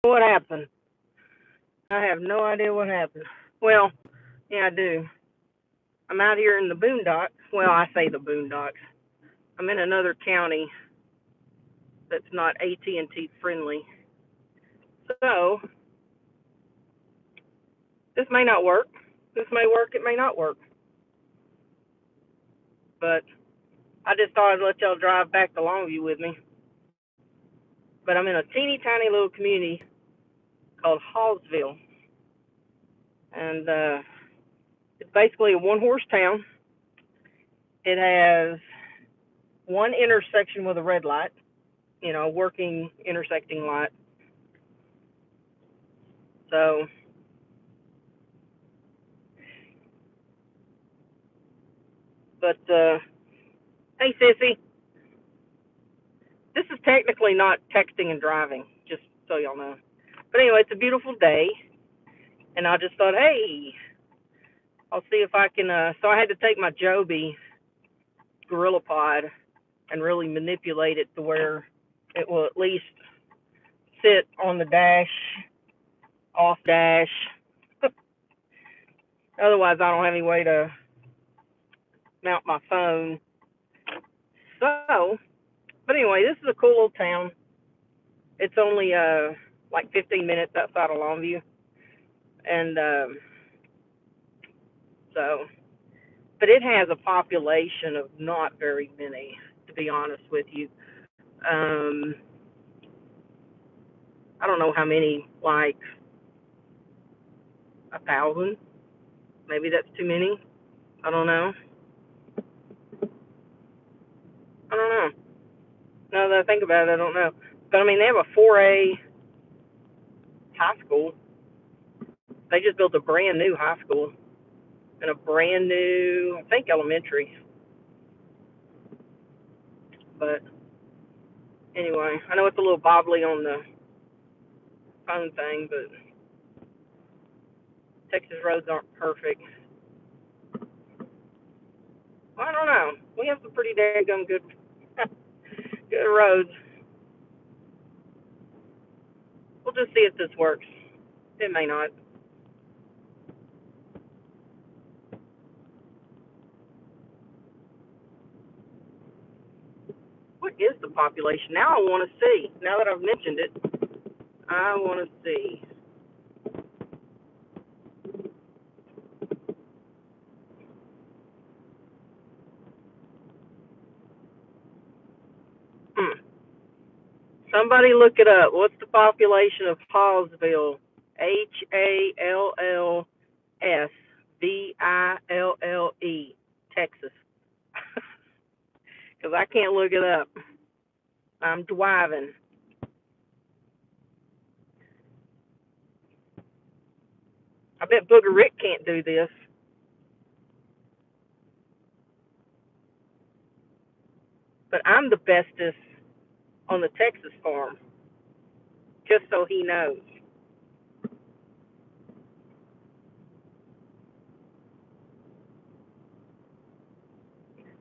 What happened? I have no idea what happened. Well, yeah, I do. I'm out here in the boondocks. Well, I say the boondocks. I'm in another county that's not AT&T friendly. So this may not work. This may work. It may not work. But I just thought I'd let y'all drive back to Longview with me. But I'm in a teeny tiny little community called Hallsville, and it's basically a one-horse town. It has one intersection with a red light, working intersecting light. So, but hey, sissy, this is technically not texting and driving, just so y'all know. But anyway, it's a beautiful day, and I just thought, hey, I'll see if I can. So I had to take my Joby Gorilla Pod and really manipulate it to where it will at least sit on the dash, off dash. Otherwise, I don't have any way to mount my phone. So, but anyway, this is a cool little town. It's only like 15 minutes outside of Longview, and so, but it has a population of not very many, to be honest with you. Um, I don't know how many, like 1,000. Maybe that's too many. I don't know. I don't know. Now that I think about it, I don't know. But I mean, they have a 4A high school. They just built a brand new high school and a brand new, I think, elementary. But anyway, I know it's a little bobbly on the phone thing, but Texas roads aren't perfect. Well, I don't know. We have some pretty daggum good, good roads. We'll just see if this works. It may not. What is the population? Now I want to see. Now that I've mentioned it, I want to see. Hmm. Somebody look it up. What's the population of Hallsville? Hallsville, Texas. Because I can't look it up. I'm driving. I bet Booger Rick can't do this. But I'm the bestest on the Texas farm, just so he knows.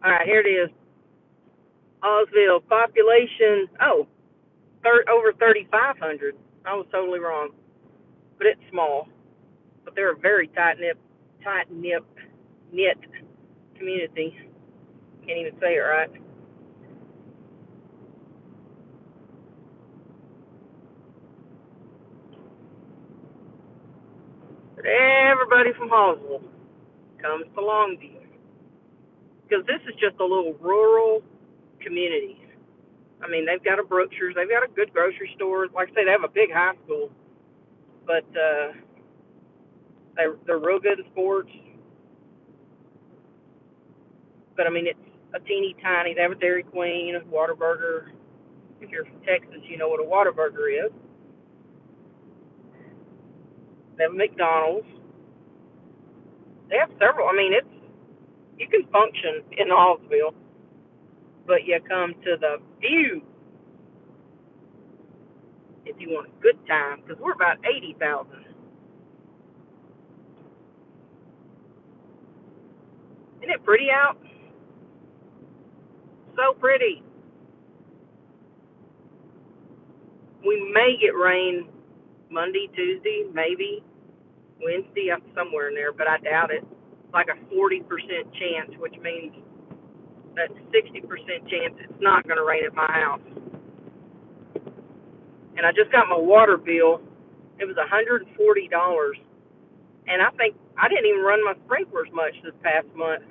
All right, here it is. Osville population. Oh, over 3,500. I was totally wrong, but it's small. But they're a very knit community. Can't even say it right. But everybody from Hallsville comes to Longview because this is just a little rural community. I mean, they've got a Brookshire's, they've got a good grocery store. Like I say, they have a big high school, but they're real good in sports. But I mean, it's a teeny tiny. They have a Dairy Queen, a Whataburger. If you're from Texas, you know what a Whataburger is. They have McDonald's. They have several. I mean, it's you can function in Hallsville, but you come to the View if you want a good time, because we're about 80,000. Isn't it pretty out? So pretty. We may get rain Monday, Tuesday, maybe Wednesday, somewhere in there, but I doubt it. Like a 40% chance, which means that's 60% chance it's not going to rain at my house. And I just got my water bill. It was $140, and I think I didn't even run my sprinklers much this past month.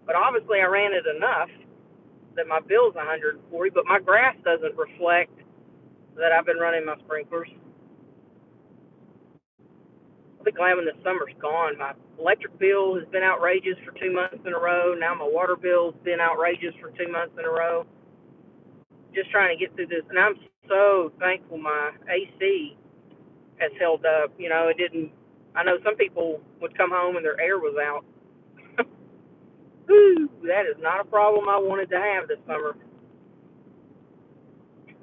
But obviously, I ran it enough that my bill's $140. But my grass doesn't reflect that I've been running my sprinklers. I'll be glad when the summer's gone. My electric bill has been outrageous for 2 months in a row. Now my water bill's been outrageous for 2 months in a row. Just trying to get through this, and I'm so thankful my AC has held up. You know, it didn't. I know some people would come home and their air was out. Whew, that is not a problem I wanted to have this summer.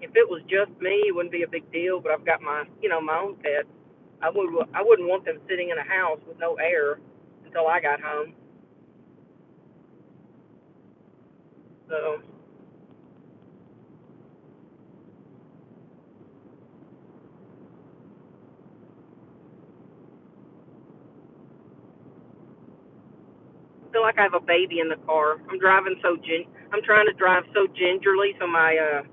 If it was just me, it wouldn't be a big deal. But I've got my own pets. I wouldn't want them sitting in a house with no air until I got home. So I feel like I have a baby in the car. I'm trying to drive so gingerly so my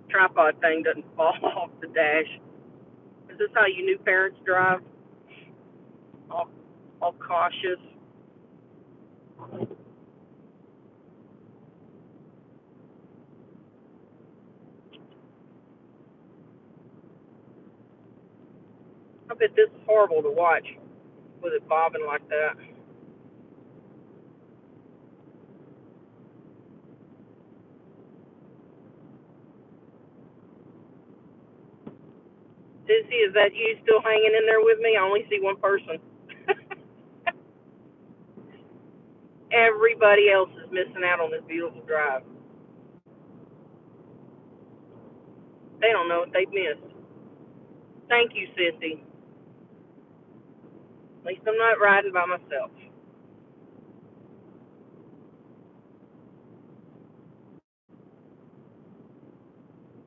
tripod thing doesn't fall off the dash. Is this how you new parents drive? All cautious. I bet this is horrible to watch with it bobbing like that. Sissy, is that you still hanging in there with me? I only see one person. Everybody else is missing out on this beautiful drive. They don't know what they've missed. Thank you, Sissy. At least I'm not riding by myself.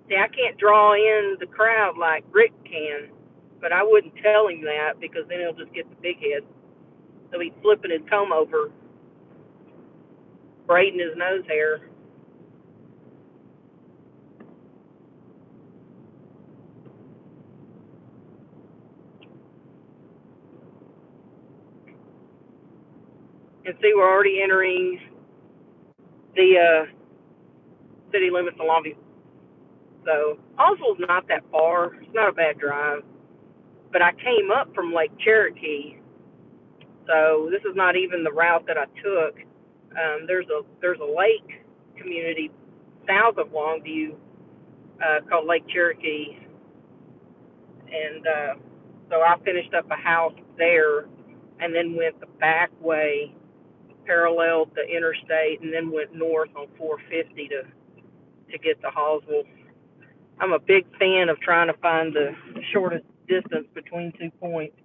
See, I can't draw in the crowd like Rick can, but I wouldn't tell him that because then he'll just get the big head. He'll be flipping his comb over, braiding his nose hair. And see, we're already entering the city limits of Longview. So Hallsville's not that far. It's not a bad drive. But I came up from Lake Cherokee, so this is not even the route that I took. There's a lake community south of Longview called Lake Cherokee, and so I finished up a house there, and then went the back way, paralleled the interstate, and then went north on 450 to get to Hallsville. I'm a big fan of trying to find the shortest distance between 2 points,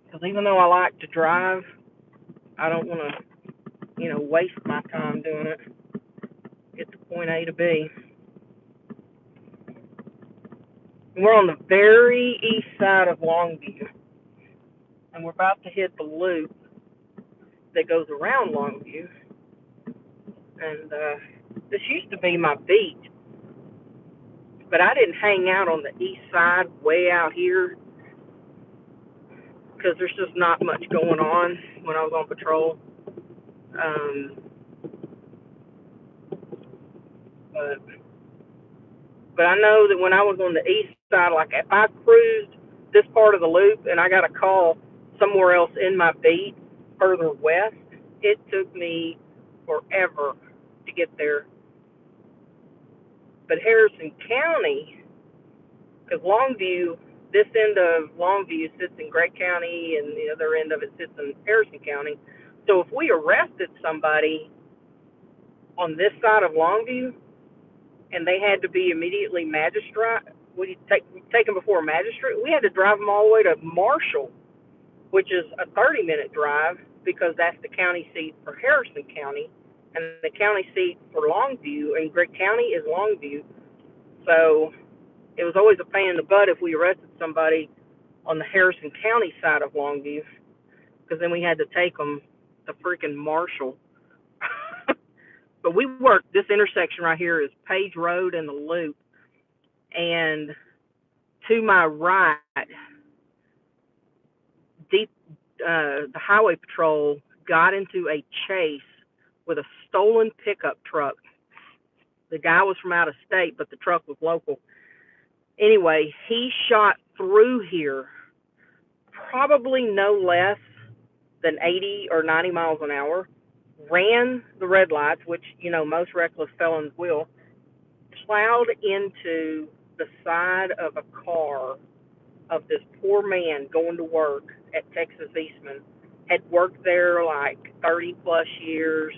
because even though I like to drive, I don't want to, waste my time doing it. Get to point A to B. And we're on the very east side of Longview, and we're about to hit the loop that goes around Longview. And this used to be my beat, but I didn't hang out on the east side way out here because there's just not much going on when I was on patrol. But I know that when I was on the east side, like if I cruised this part of the loop and I got a call somewhere else in my beat further west, it took me forever to get there. But Harrison County, because Longview, this end of Longview sits in Gray County and the other end of it sits in Harrison County. So if we arrested somebody on this side of Longview and they had to be immediately take them before a magistrate, we had to drive them all the way to Marshall, which is a 30-minute drive because that's the county seat for Harrison County, and the county seat for Longview, and Gregg County is Longview. So it was always a pain in the butt if we arrested somebody on the Harrison County side of Longview, because then we had to take them to freaking Marshall. But we worked, this intersection right here is Page Road and the Loop, and to my right, deep, the highway patrol got into a chase with a stolen pickup truck. The guy was from out of state, but the truck was local. Anyway, he shot through here probably no less than 80 or 90 miles an hour, ran the red lights, which, most reckless felons will, plowed into the side of a car of this poor man going to work at Texas Eastman. Had worked there like 30 plus years,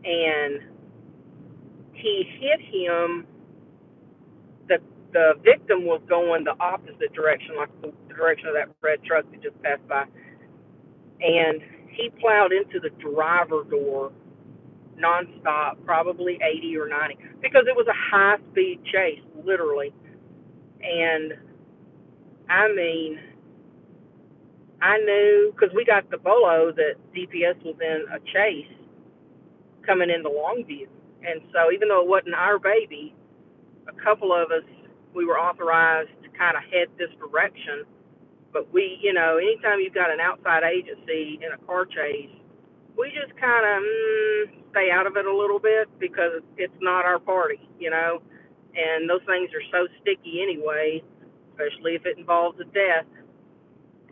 and he hit him. The victim was going the opposite direction, like the direction of that red truck that just passed by, and he plowed into the driver door nonstop, probably 80 or 90, because it was a high-speed chase, literally. And I mean, I knew, because we got the bolo that DPS was in a chase coming into Longview. And so even though it wasn't our baby, a couple of us, we were authorized to kind of head this direction. But we, anytime you've got an outside agency in a car chase, we just kind of stay out of it a little bit because it's not our party, and those things are so sticky anyway, especially if it involves a death.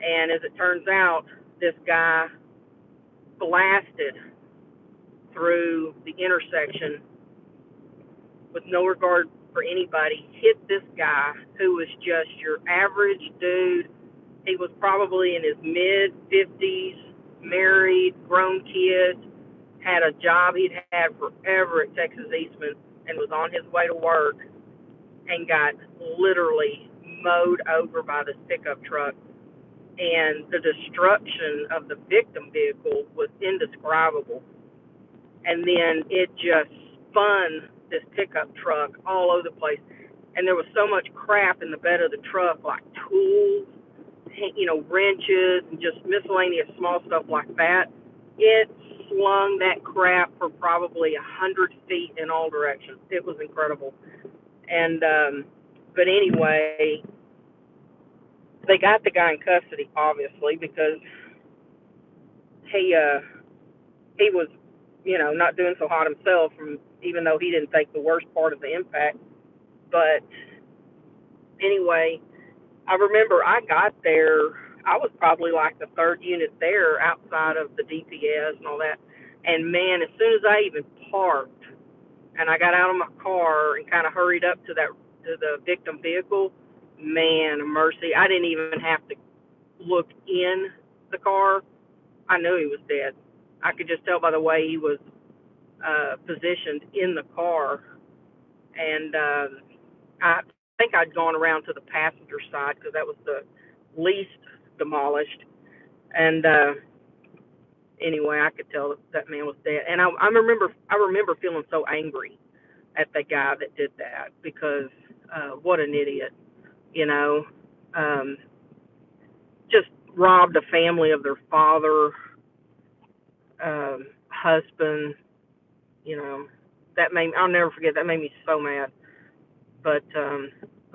And as it turns out, this guy blasted through the intersection with no regard for anybody, hit this guy who was just your average dude. He was probably in his mid-50s, married, grown kids, had a job he'd had forever at Texas Eastman, and was on his way to work, and got literally mowed over by this pickup truck. And the destruction of the victim vehicle was indescribable. And then it just spun this pickup truck all over the place. And there was so much crap in the bed of the truck, like tools, wrenches, and just miscellaneous small stuff like that. It slung that crap for probably 100 feet in all directions. It was incredible. And but anyway, they got the guy in custody, obviously, because he was, not doing so hot himself, even though he didn't take the worst part of the impact. But anyway, I remember I got there, I was probably like the third unit there outside of the DPS and all that. And man, as soon as I even parked and I got out of my car and kind of hurried up to the victim vehicle, man, mercy, I didn't even have to look in the car. I knew he was dead. I could just tell by the way he was positioned in the car. And I think I'd gone around to the passenger side because that was the least demolished. And anyway, I could tell that man was dead. And I remember feeling so angry at the guy that did that, because what an idiot, just robbed a family of their father, husband. I'll never forget. That made me so mad. But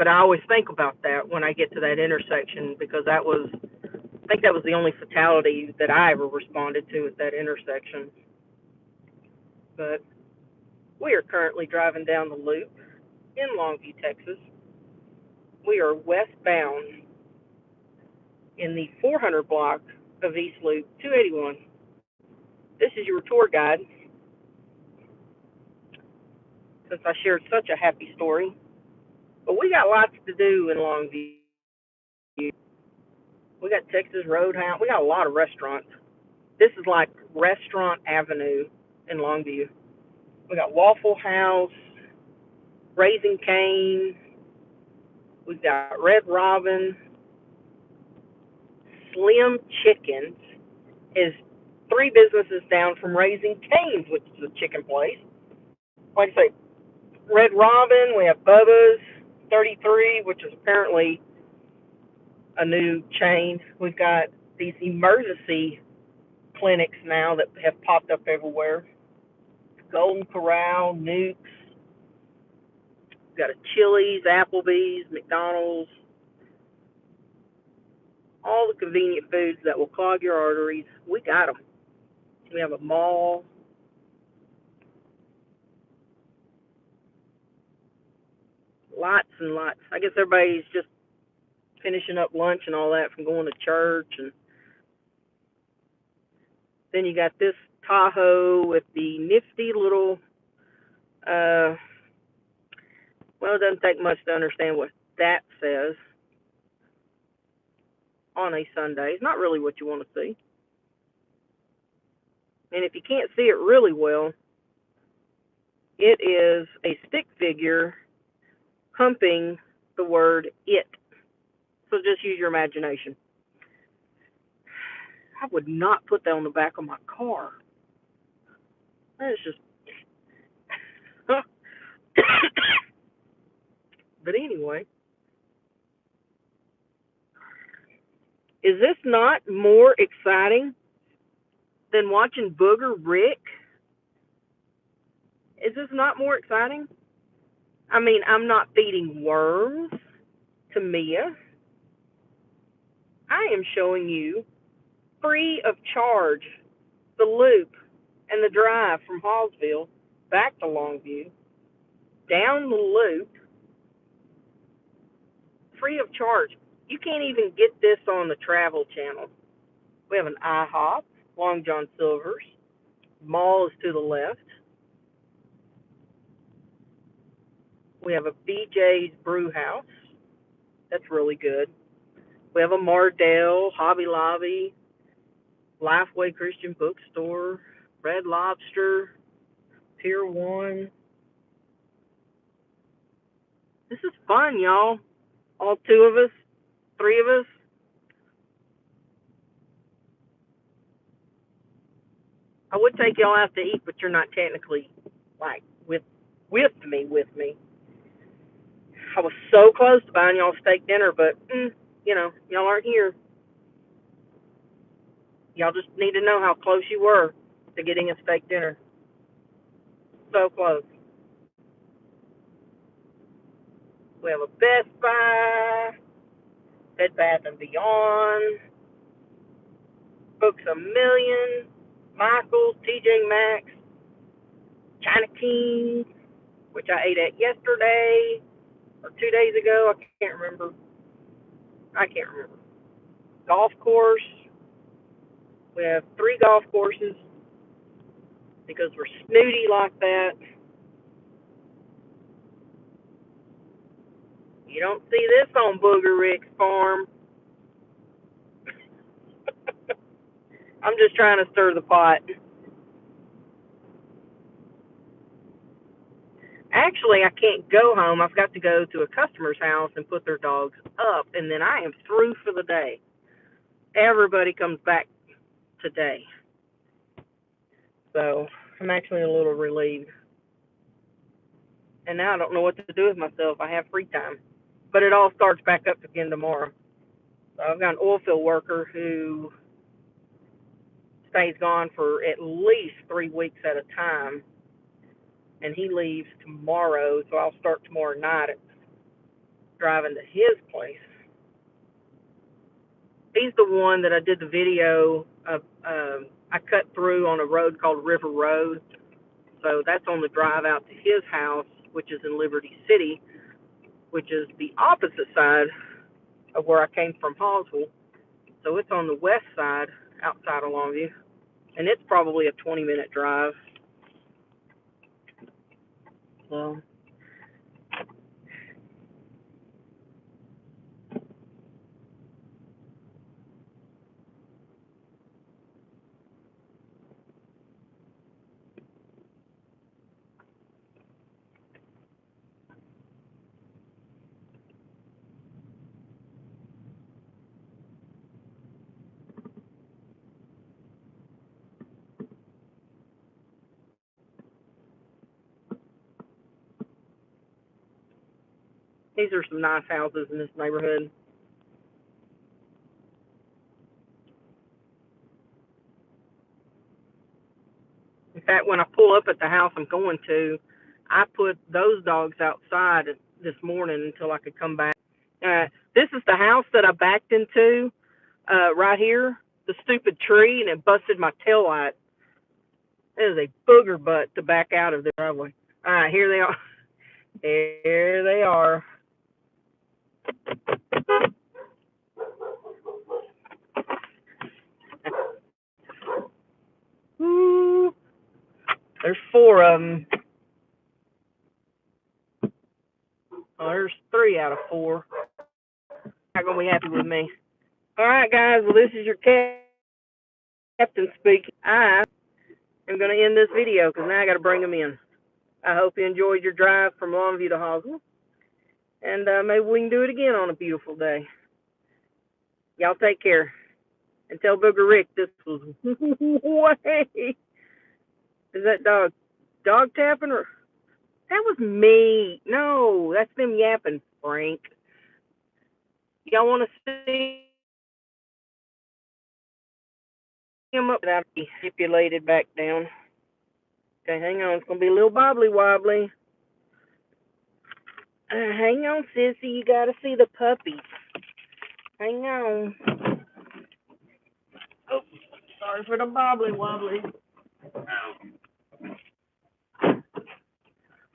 I always think about that when I get to that intersection, because I think that was the only fatality that I ever responded to at that intersection. But we are currently driving down the loop in Longview, Texas. We are westbound in the 400 block of East Loop 281. This is your tour guide, since I shared such a happy story. But we got lots to do in Longview. We got Texas Roadhouse. We got a lot of restaurants. This is like Restaurant Avenue in Longview. We got Waffle House, Raising Cane. We've got Red Robin. Slim Chickens is 3 businesses down from Raising Cane's, which is a chicken place. Like I say, Red Robin, we have Bubba's, 33, which is apparently a new chain. We've got these emergency clinics now that have popped up everywhere. Golden Corral, Nukes, we've got a Chili's, Applebee's, McDonald's, all the convenient foods that will clog your arteries. We got them. We have a mall. Lots and lots. I guess everybody's just finishing up lunch and all that from going to church. And then you got this Tahoe with the nifty little, well, it doesn't take much to understand what that says on a Sunday. It's not really what you want to see. And if you can't see it really well, it is a stick figure humping the word it. So just use your imagination. I would not put that on the back of my car. That is just... But anyway, is this not more exciting than watching Booger Rick? Is this not more exciting? I mean, I'm not feeding worms to Mia. I am showing you, free of charge, the loop and the drive from Hallsville back to Longview, down the loop, free of charge. You can't even get this on the Travel Channel. We have an IHOP, Long John Silver's. Mall is to the left. We have a BJ's Brew House. That's really good. We have a Mardell, Hobby Lobby, Lifeway Christian Bookstore, Red Lobster, Pier 1. This is fun, y'all. All two of us, three of us. I would take y'all out to eat, but you're not technically, like, with me. I was so close to buying y'all steak dinner, but, y'all aren't here. Y'all just need to know how close you were to getting a steak dinner. So close. We have a Best Buy, Bed Bath & Beyond, Books A Million, Michael's, TJ Maxx, China King, which I ate at yesterday or 2 days ago. I can't remember. Golf course. We have 3 golf courses because we're snooty like that. You don't see this on Booger Rick's farm. I'm just trying to stir the pot. Actually, I can't go home. I've got to go to a customer's house and put their dogs up, and then I am through for the day. Everybody comes back today. So I'm actually a little relieved. And now I don't know what to do with myself. I have free time. But it all starts back up again tomorrow. So I've got an oil field worker who stays gone for at least 3 weeks at a time. And he leaves tomorrow, so I'll start tomorrow night driving to his place. He's the one that I did the video of. I cut through on a road called River Road. So that's on the drive out to his house, which is in Liberty City, which is the opposite side of where I came from, Hallsville. So it's on the west side, outside of Longview. And it's probably a 20-minute drive. So These are some nice houses in this neighborhood. In fact, when I pull up at the house I'm going to, I put those dogs outside this morning until I could come back. This is the house that I backed into right here, the stupid tree, and it busted my tail light. It is a booger butt to back out of the driveway. All right, here they are. Here they are. Ooh, there's 4 of them. Oh, there's 3 out of 4. Not gonna be happy with me. All right, guys. Well, this is your captain speaking. I am gonna end this video because now I got to bring them in. I hope you enjoyed your drive from Longview to Hoswell, and maybe we can do it again on a beautiful day. Y'all take care, and tell Booger Rick this was way. Is that dog tapping or? That was me. No, that's them yapping, Frank. Y'all want to see him up? I'll be stipulated back down. Okay, hang on. It's going to be a little bobbly wobbly. Hang on, sissy. You got to see the puppies. Hang on. Oh, sorry for the bobbly wobbly.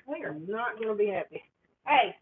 They are not going to be happy. Hey.